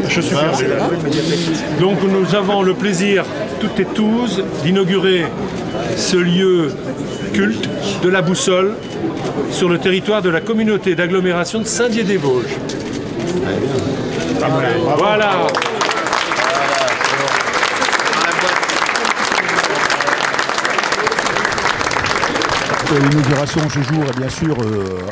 Je suis perdu là. Donc nous avons le plaisir, toutes et tous, d'inaugurer ce lieu culte de la Boussole sur le territoire de la communauté d'agglomération de Saint-Dié-des-Vosges. Voilà. L'inauguration ce jour est bien sûr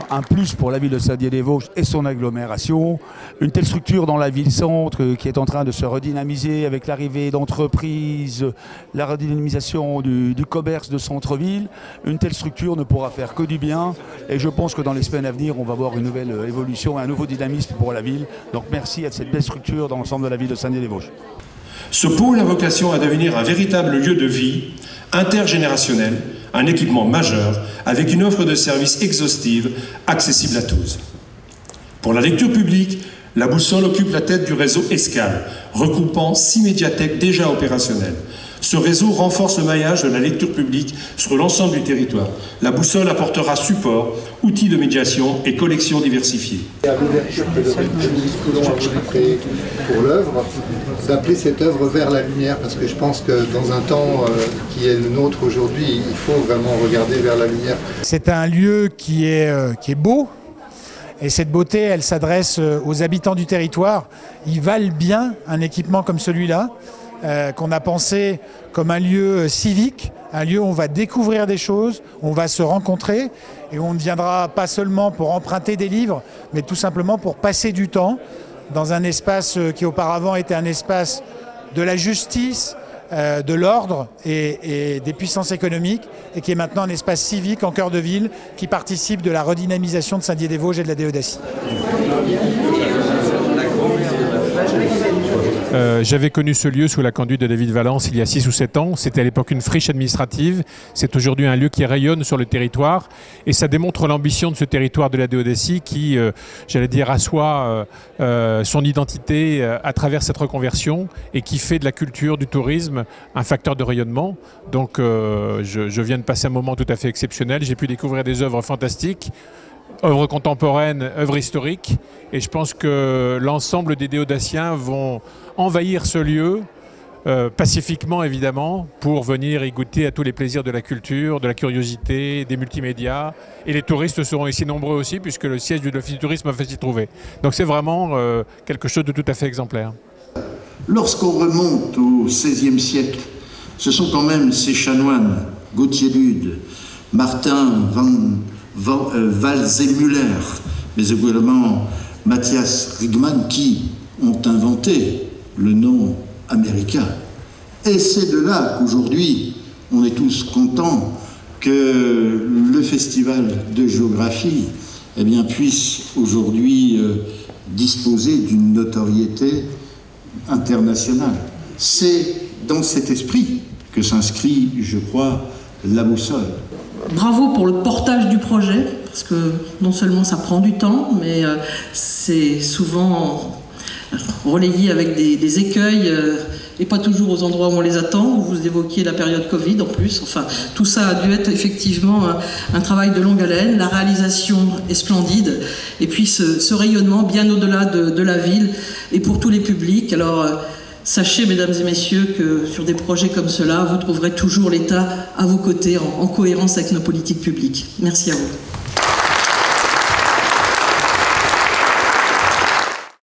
un plus pour la ville de Saint-Dié-des-Vosges et son agglomération. Une telle structure dans la ville-centre qui est en train de se redynamiser avec l'arrivée d'entreprises, la redynamisation du commerce de centre-ville. Une telle structure ne pourra faire que du bien et je pense que dans les semaines à venir, on va voir une nouvelle évolution, un nouveau dynamisme pour la ville. Donc merci à cette belle structure dans l'ensemble de la ville de Saint-Dié-des-Vosges. Ce pôle a vocation à devenir un véritable lieu de vie intergénérationnel, un équipement majeur avec une offre de services exhaustive, accessible à tous. Pour la lecture publique, la Boussole occupe la tête du réseau Escale, regroupant 6 médiathèques déjà opérationnelles. Ce réseau renforce le maillage de la lecture publique sur l'ensemble du territoire. La Boussole apportera support, outils de médiation et collections diversifiées. À l'ouverture que le Coulon a voulu créer pour l'œuvre, d'appeler cette œuvre vers la lumière, parce que je pense que dans un temps qui est le nôtre aujourd'hui, il faut vraiment regarder vers la lumière. C'est un lieu qui est beau, et cette beauté, elle s'adresse aux habitants du territoire. Ils valent bien un équipement comme celui-là, qu'on a pensé comme un lieu civique, un lieu où on va découvrir des choses, on va se rencontrer et on ne viendra pas seulement pour emprunter des livres, mais tout simplement pour passer du temps dans un espace qui auparavant était un espace de la justice, de l'ordre et des puissances économiques et qui est maintenant un espace civique en cœur de ville qui participe de la redynamisation de Saint-Dié-des-Vosges et de la Déodacie. J'avais connu ce lieu sous la conduite de David Valence il y a 6 ou 7 ans. C'était à l'époque une friche administrative. C'est aujourd'hui un lieu qui rayonne sur le territoire. Et ça démontre l'ambition de ce territoire de la Déodacie qui, j'allais dire, assoit son identité à travers cette reconversion et qui fait de la culture, du tourisme, un facteur de rayonnement. Donc je viens de passer un moment tout à fait exceptionnel. J'ai pu découvrir des œuvres fantastiques, œuvres contemporaines, œuvres historiques. Et je pense que l'ensemble des Déodaciens vont envahir ce lieu, pacifiquement évidemment, pour venir y goûter à tous les plaisirs de la culture, de la curiosité, des multimédias. Et les touristes seront ici nombreux aussi, puisque le siège de l'Office du tourisme va s'y trouver. Donc c'est vraiment quelque chose de tout à fait exemplaire. Lorsqu'on remonte au XVIe siècle, ce sont quand même ces chanoines, Gauthier Lude, Martin van Walsemüller, mais également Matthias Rigman, qui ont inventé le nom américain. Et c'est de là qu'aujourd'hui, on est tous contents que le festival de géographie puisse aujourd'hui disposer d'une notoriété internationale. C'est dans cet esprit que s'inscrit, je crois, la Boussole. Bravo pour le portage du projet, parce que non seulement ça prend du temps, mais c'est souvent relayé avec des écueils et pas toujours aux endroits où on les attend. Vous évoquiez la période Covid en plus. Enfin, tout ça a dû être effectivement un travail de longue haleine. La réalisation est splendide. Et puis ce rayonnement bien au-delà de la ville et pour tous les publics. Alors, sachez, mesdames et messieurs, que sur des projets comme cela, vous trouverez toujours l'État à vos côtés en cohérence avec nos politiques publiques. Merci à vous.